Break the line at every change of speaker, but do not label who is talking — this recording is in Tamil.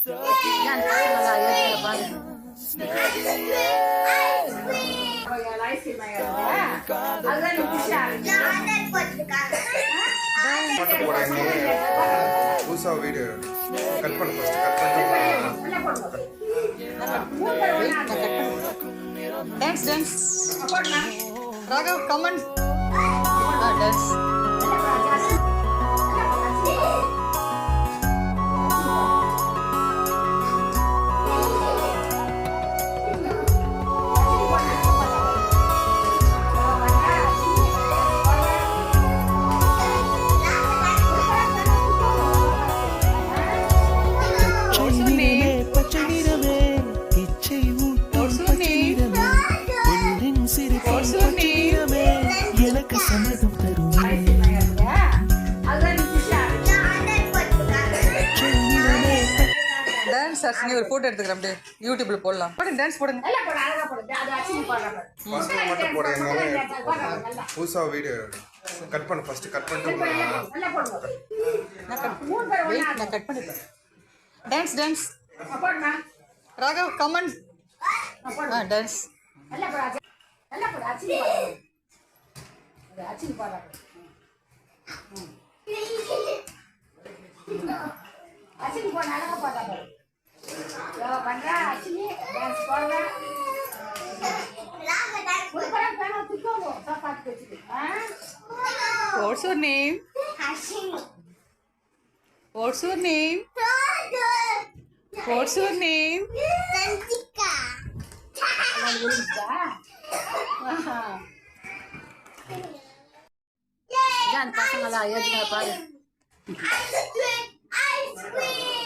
Yan, pasa na yun.
பாட்டு போடுறாங்க புதுசா வீடியோ கட் பண்ண first
dance dance Raghav come on dance
எனக்கு சம்மதம் தருவே
டான்ஸ் நீ ஒரு போட்டோ எடுத்துக்கிறேன் அப்படியே யூடியூப்ல போடலாம் போடுங்க டான்ஸ் போடுங்க
ஃபர்ஸ்ட் மட்டும் போடுறதுனால புதுசா வீடியோ கட் பண்ண ஃபர்ஸ்ட் கட் பண்ணிட்டு
நான் கட் பண்ணிட்டேன் dance dance Raghav come on dance What's your name? What's your name? What's your name? Yan, pasa na yun.